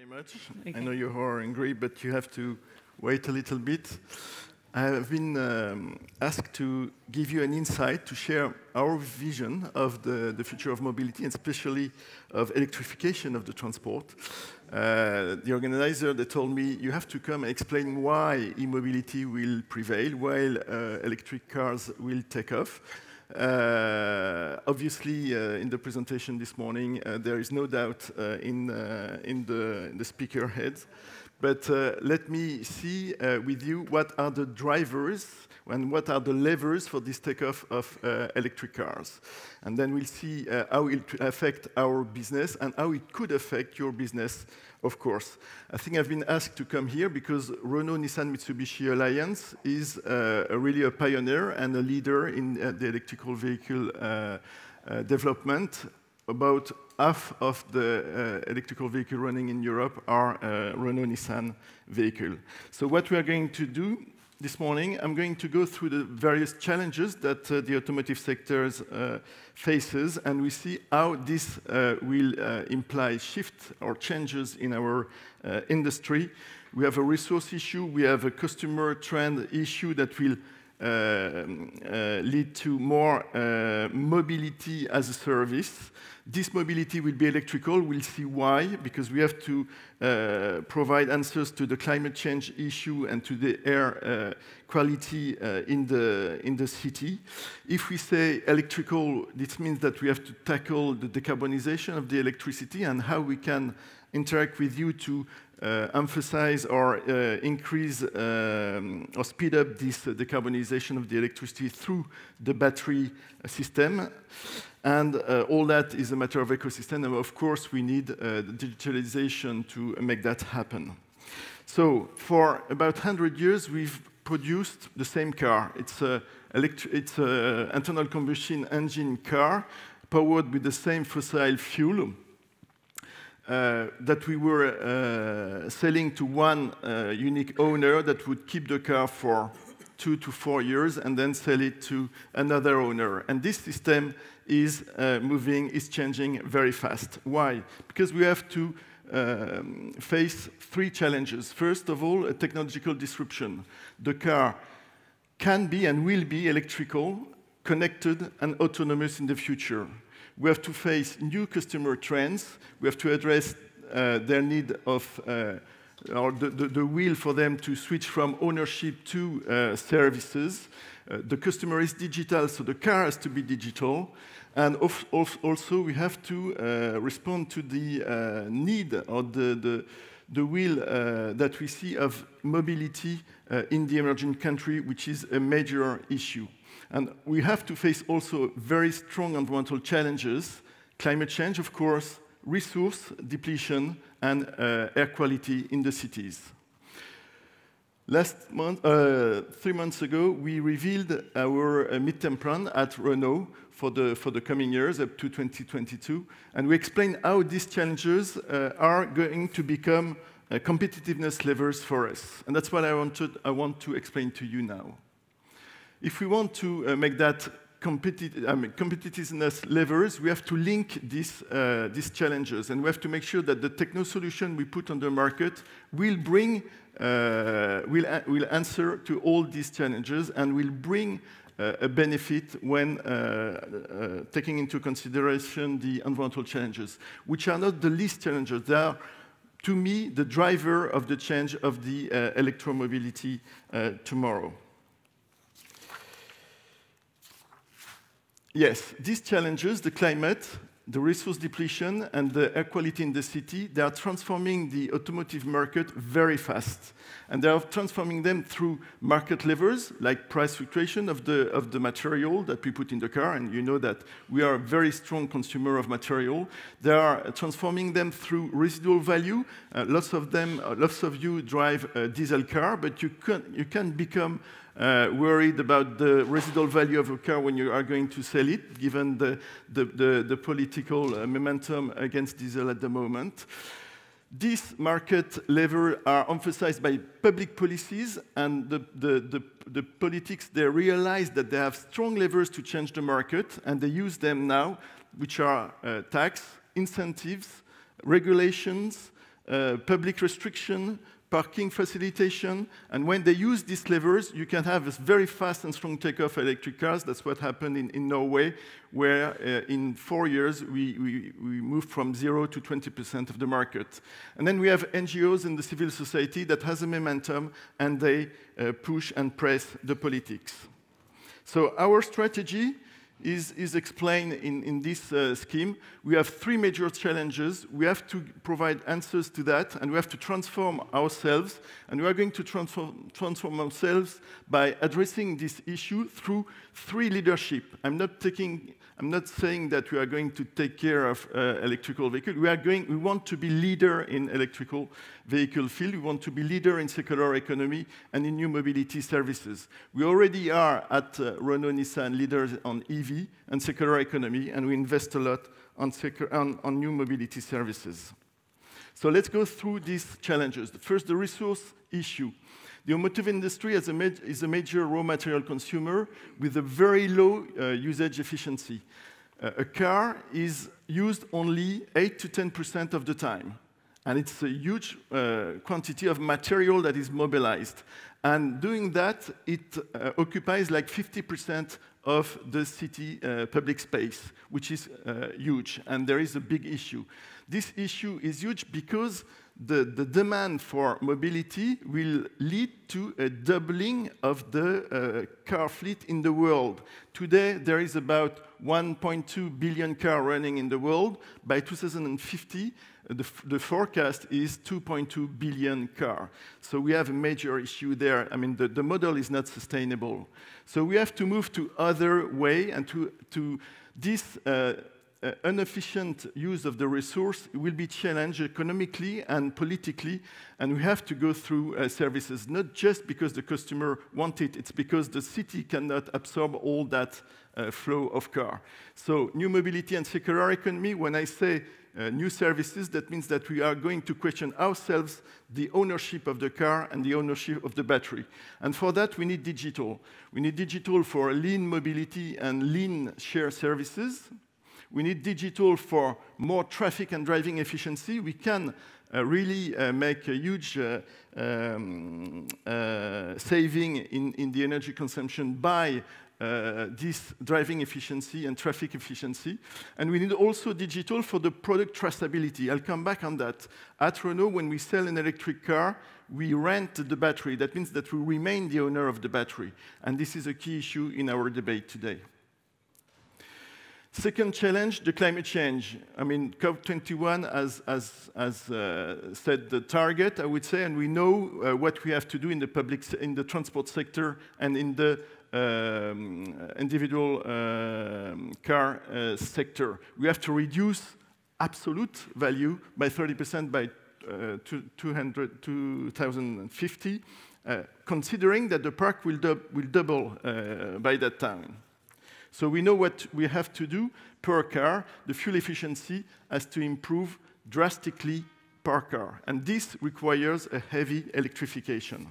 very much. Okay. I know you're hungry, but you have to wait a little bit. I have been asked to give you an insight, to share our vision of the future of mobility, and especially of electrification of the transport. The organizer, they told me, you have to come and explain why e-mobility will prevail, while electric cars will take off. Obviously, in the presentation this morning, there is no doubt in the speaker heads. But let me see with you what are the drivers and what are the levers for this takeoff of electric cars. And then we'll see how it will affect our business and how it could affect your business, of course. I think I've been asked to come here because Renault, Nissan, Mitsubishi Alliance is really a pioneer and a leader in the electrical vehicle development. About half of the electrical vehicle running in Europe are Renault-Nissan vehicles. So what we are going to do this morning, I'm going to go through the various challenges that the automotive sector faces, and we see how this will imply shift or changes in our industry. We have a resource issue, we have a customer trend issue that will lead to more mobility as a service. This mobility will be electrical. We'll see why, because we have to provide answers to the climate change issue and to the air quality in the city. If we say electrical, this means that we have to tackle the decarbonization of the electricity and how we can interact with you to emphasize or increase or speed up this decarbonization of the electricity through the battery system. And all that is a matter of ecosystem, and of course we need digitalization to make that happen. So for about 100 years we've produced the same car. It's an internal combustion engine car powered with the same fossil fuel that we were selling to one unique owner that would keep the car for 2 to 4 years and then sell it to another owner. And this system is changing very fast. Why? Because we have to face 3 challenges. First of all, a technological disruption. The car can be and will be electrical, connected, and autonomous in the future. We have to face new customer trends. We have to address their need of or the will for them to switch from ownership to services. The customer is digital, so the car has to be digital. And also, we have to respond to the need or the will that we see of mobility in the emerging country, which is a major issue. And we have to face also very strong environmental challenges, climate change, of course, resource depletion, and air quality in the cities. Last month, 3 months ago, we revealed our midterm plan at Renault for the coming years up to 2022, and we explained how these challenges are going to become competitiveness levers for us. And that's what I want to explain to you now. If we want to make that competitiveness levers, we have to link these challenges, and we have to make sure that the techno solution we put on the market will answer to all these challenges and will bring a benefit when taking into consideration the environmental challenges, which are not the least challenges. They are, to me, the driver of the change of the electromobility tomorrow. Yes, these challenges, the climate, the resource depletion, and the air quality in the city, they are transforming the automotive market very fast. And they are transforming them through market levers, like price fluctuation of the material that we put in the car, and you know that we are a very strong consumer of material. They are transforming them through residual value. Lots of you drive a diesel car, but you can become worried about the residual value of a car when you are going to sell it, given the political momentum against diesel at the moment. These market levers are emphasized by public policies, and the politics, they realize that they have strong levers to change the market, and they use them now, which are tax, incentives, regulations, public restriction, parking facilitation, and when they use these levers, you can have a very fast and strong takeoff of electric cars. That's what happened in Norway, where in 4 years, we moved from 0 to 20% of the market. And then we have NGOs in the civil society that has a momentum, and they push and press the politics. So our strategy is explained in this scheme. We have 3 major challenges. We have to provide answers to that, and we have to transform ourselves. And we are going to transform ourselves by addressing this issue through 3 leadership. I'm not saying that we are going to take care of electrical vehicles. We want to be leader in electrical vehicle field. We want to be leader in circular economy and in new mobility services. We already are at Renault Nissan leaders on EV and circular economy, and we invest a lot on new mobility services. So let's go through these challenges. First, the resource issue. The automotive industry is a major raw material consumer with a very low usage efficiency. A car is used only 8 to 10% of the time. And it's a huge quantity of material that is mobilized. And doing that, it occupies like 50% of the city public space, which is huge. And there is a big issue. This issue is huge because the demand for mobility will lead to a doubling of the car fleet in the world. Today, there is about 1.2 billion cars running in the world. By 2050, the forecast is 2.2 billion cars. So we have a major issue there. I mean, the model is not sustainable. So we have to move to other way, and to this inefficient use of the resource will be challenged economically and politically, and we have to go through services, not just because the customer wants it, it's because the city cannot absorb all that flow of car. So new mobility and circular economy, when I say new services, that means that we are going to question ourselves the ownership of the car and the ownership of the battery. And for that, we need digital. We need digital for lean mobility and lean share services. We need digital for more traffic and driving efficiency. We can really make a huge saving in the energy consumption by this driving efficiency and traffic efficiency. And we need also digital for the product traceability. I'll come back on that. At Renault, when we sell an electric car, we rent the battery. That means that we remain the owner of the battery. And this is a key issue in our debate today. Second challenge, the climate change. I mean, COP21 has set the target, I would say, and we know what we have to do in the transport sector and in the individual car sector. We have to reduce absolute value by 30% by 2050, considering that the park will double by that time. So we know what we have to do per car. The fuel efficiency has to improve drastically per car. And this requires a heavy electrification.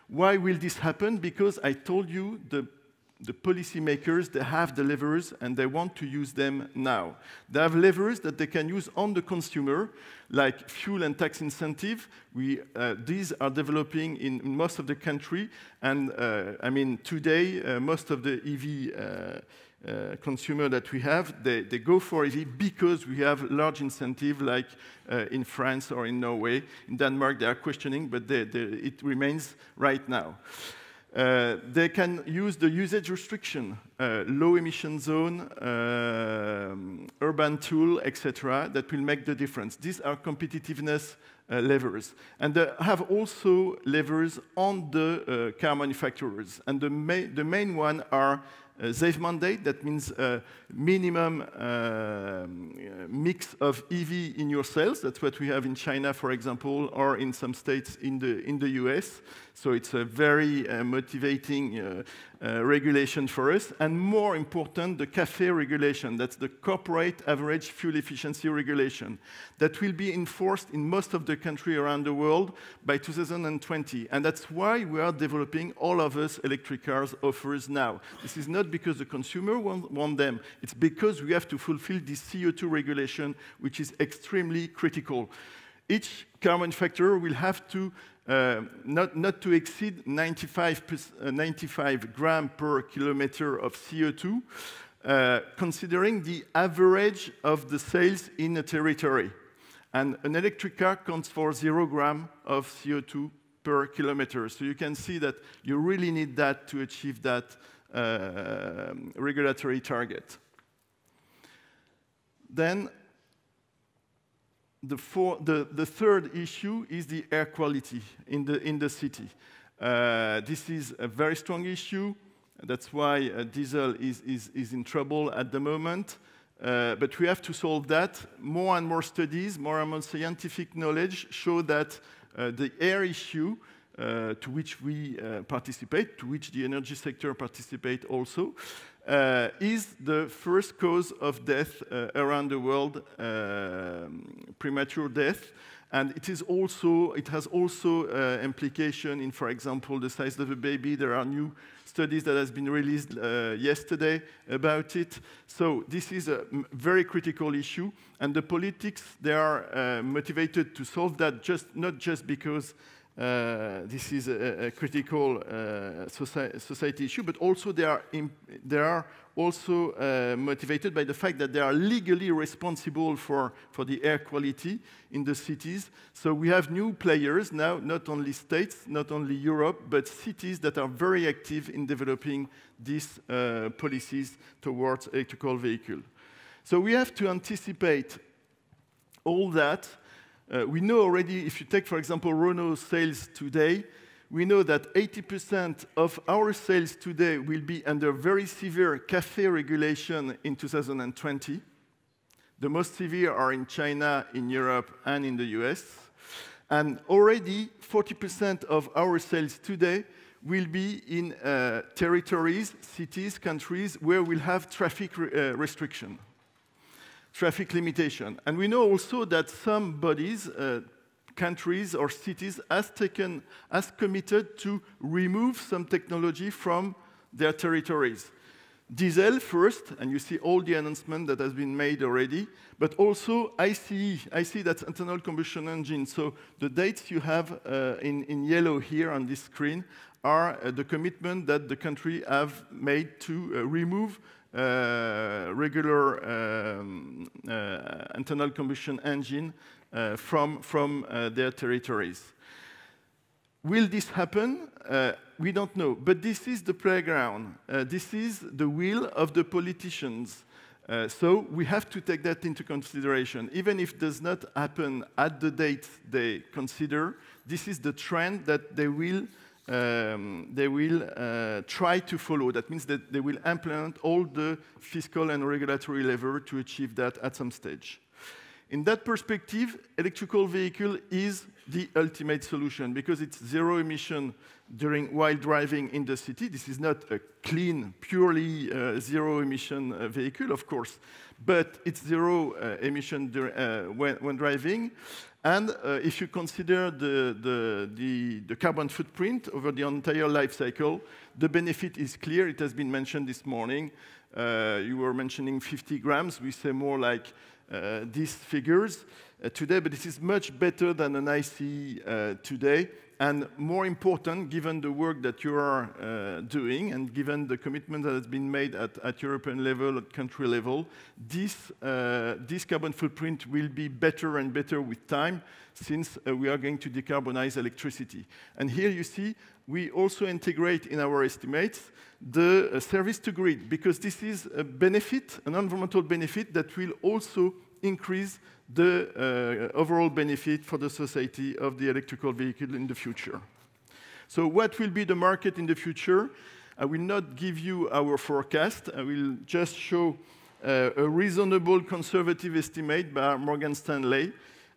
Why will this happen? Because I told you the policymakers, they have the levers and they want to use them now. They have levers that they can use on the consumer, like fuel and tax incentive. These are developing in most of the country. And I mean, today, most of the EV consumer that we have, they go for EV because we have large incentive, like in France or in Norway. In Denmark, they are questioning, but it remains right now. They can use the usage restriction, low emission zone, urban tool, etc., that will make the difference. These are competitiveness levers. And they have also levers on the car manufacturers. And the main one are safe mandate, that means minimum mix of EV in your cells. That's what we have in China, for example, or in some states in the US. So it's a very motivating regulation for us. And more important, the CAFE regulation. That's the corporate average fuel efficiency regulation that will be enforced in most of the countries around the world by 2020. And that's why we are developing, all of us, electric cars offers now. This is not because the consumer want them. It's because we have to fulfill this CO2 regulation, which is extremely critical. each car manufacturer will have to not to exceed 95 grams per kilometer of CO2, considering the average of the sales in a territory. And an electric car counts for 0 grams of CO2 per kilometer. So you can see that you really need that to achieve that regulatory target. Then the third issue is the air quality in the city. This is a very strong issue. That's why diesel is in trouble at the moment. But we have to solve that. More and more studies, more and more scientific knowledge show that the air issue, to which we participate, to which the energy sector participates also, is the first cause of death around the world, premature death. And it has also implication in, for example, the size of a baby. There are new studies that has been released yesterday about it. So this is a very critical issue, and the politics, they are motivated to solve that, not just because this is a critical society issue, but also they are also motivated by the fact that they are legally responsible for the air quality in the cities. So we have new players now, not only states, not only Europe, but cities that are very active in developing these policies towards electrical vehicles. So we have to anticipate all that. We know already, if you take, for example, Renault sales today, we know that 80% of our sales today will be under very severe CAFE regulation in 2020. The most severe are in China, in Europe, and in the US. And already 40% of our sales today will be in territories, cities, countries where we'll have traffic restriction. Traffic limitation. And we know also that some bodies, countries or cities has committed to remove some technology from their territories. Diesel first, and you see all the announcement that has been made already, but also ICE. ICE, that's internal combustion engine. So the dates you have in yellow here on this screen are the commitment that the country have made to remove regular internal combustion engine from their territories. Will this happen? We don't know, but this is the playground. This is the will of the politicians. So we have to take that into consideration. Even if it does not happen at the date they consider, this is the trend that they will try to follow. That means that they will implement all the fiscal and regulatory levers to achieve that at some stage. In that perspective, electrical vehicle is the ultimate solution because it's zero emission while driving in the city. This is not a clean, purely zero emission vehicle, of course, but it's zero emission when driving. And if you consider the carbon footprint over the entire life cycle, the benefit is clear. It has been mentioned this morning. You were mentioning 50 grams. We say more like these figures today, but this is much better than an ICE today. And more important, given the work that you are doing and given the commitment that has been made at European level, at country level, this carbon footprint will be better and better with time since we are going to decarbonize electricity. And here you see, we also integrate in our estimates the service to grid, because this is a benefit, an environmental benefit that will also increase the overall benefit for the society of the electrical vehicle in the future. So what will be the market in the future? I will not give you our forecast. I will just show a reasonable conservative estimate by Morgan Stanley.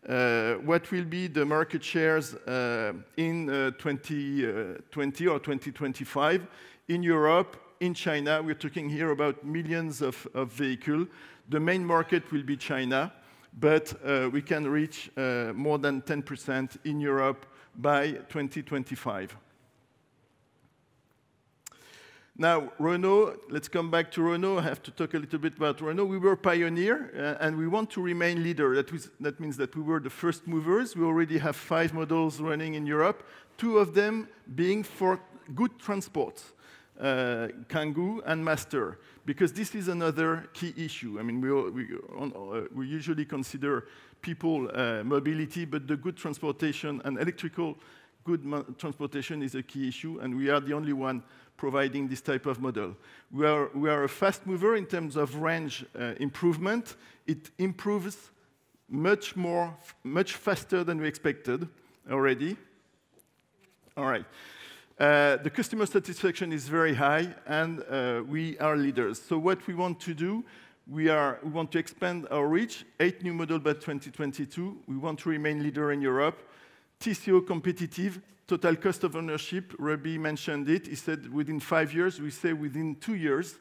What will be the market shares in 2020 or 2025 in Europe, in China? We're talking here about millions of vehicles. The main market will be China, but we can reach more than 10% in Europe by 2025. Now, Renault, let's come back to Renault. I have to talk a little bit about Renault. We were pioneer, and we want to remain leader. That means that we were the first movers. We already have 5 models running in Europe, 2 of them being for good transports, Kangoo and Master, because this is another key issue. I mean, we usually consider people mobility, but the good transportation and electrical good transportation is a key issue, and we are the only one providing this type of model. We are a fast mover in terms of range improvement. It improves much faster than we expected already. All right. The customer satisfaction is very high, and we are leaders. So what we want to do, we want to expand our reach, 8 new models by 2022. We want to remain leader in Europe. TCO competitive, total cost of ownership, Ruby mentioned it. He said within 5 years, we say within 2 years.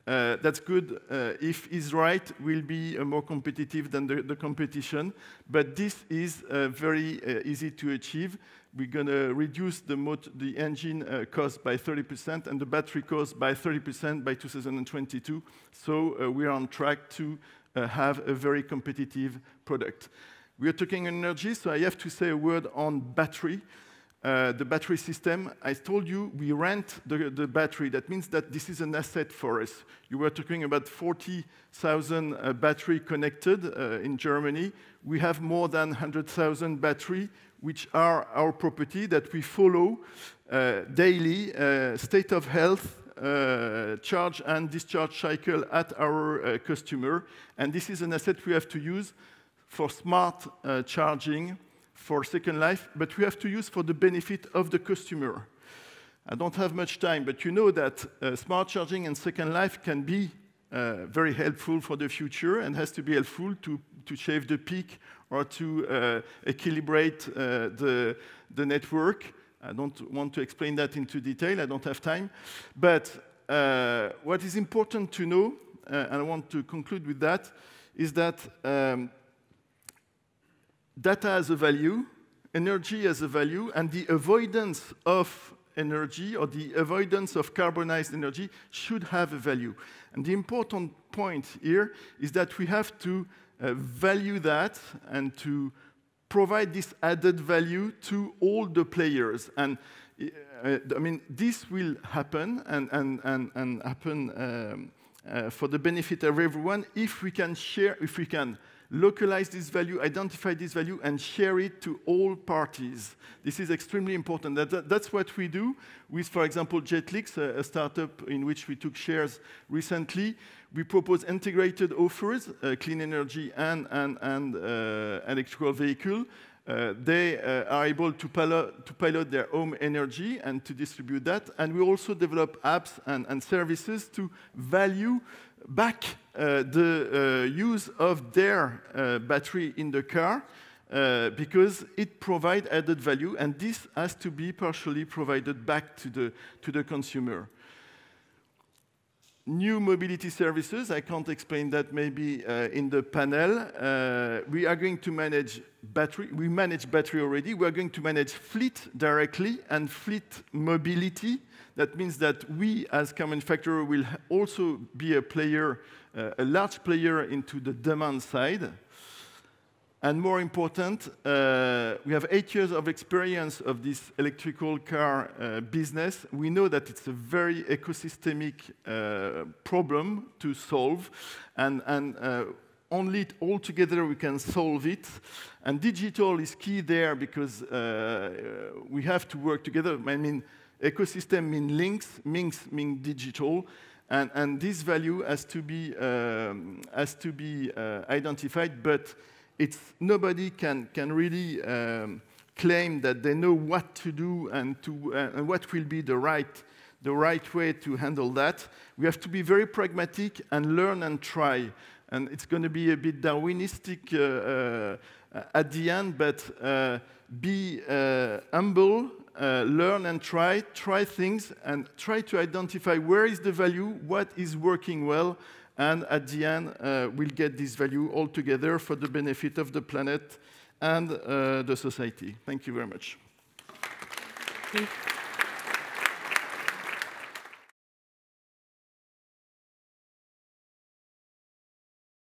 That's good. If he's right, we'll be more competitive than the competition. But this is very easy to achieve. We're going to reduce the engine cost by 30% and the battery cost by 30% by 2022. So we are on track to have a very competitive product. We are talking energy, so I have to say a word on battery. The battery system, I told you we rent the battery. That means that this is an asset for us. You were talking about 40,000 battery connected in Germany. We have more than 100,000 battery, which are our property that we follow daily, state of health, charge and discharge cycle at our customer. And this is an asset we have to use for smart charging, for Second Life, but we have to use for the benefit of the customer. I don't have much time, but you know that smart charging and Second Life can be very helpful for the future and has to be helpful to shave the peak or to equilibrate the network. I don't want to explain that into detail. I don't have time. But what is important to know, and I want to conclude with that, is that data has a value, energy has a value, and the avoidance of energy or the avoidance of carbonized energy should have a value. And the important point here is that we have to value that and to provide this added value to all the players. And I mean, this will happen and happen for the benefit of everyone if we can share, if we can localize this value, identify this value, and share it to all parties. This is extremely important. That's what we do with, for example, Jetlix, a startup in which we took shares recently. We propose integrated offers, clean energy and electrical vehicle. They are able to pilot their own energy and to distribute that. And we also develop apps and services to value back the use of their battery in the car because it provides added value, and this has to be partially provided back to the consumer. New mobility services, I can't explain that maybe in the panel. We are going to manage battery. We manage battery already. We are going to manage fleet directly and fleet mobility. That means that we, as car manufacturer, will also be a player, a large player into the demand side. And more important, we have 8 years of experience of this electrical car business. We know that it's a very ecosystemic problem to solve, and only all together we can solve it. And digital is key there because we have to work together. I mean, ecosystem means links mean digital. And this value has to be identified, but nobody can really claim that they know what to do and what will be the right way to handle that. We have to be very pragmatic and learn and try. And it's going to be a bit Darwinistic at the end, but be humble, learn and try things, and try to identify where is the value, what is working well, and at the end, we'll get this value all together for the benefit of the planet and the society. Thank you very much. Thank you.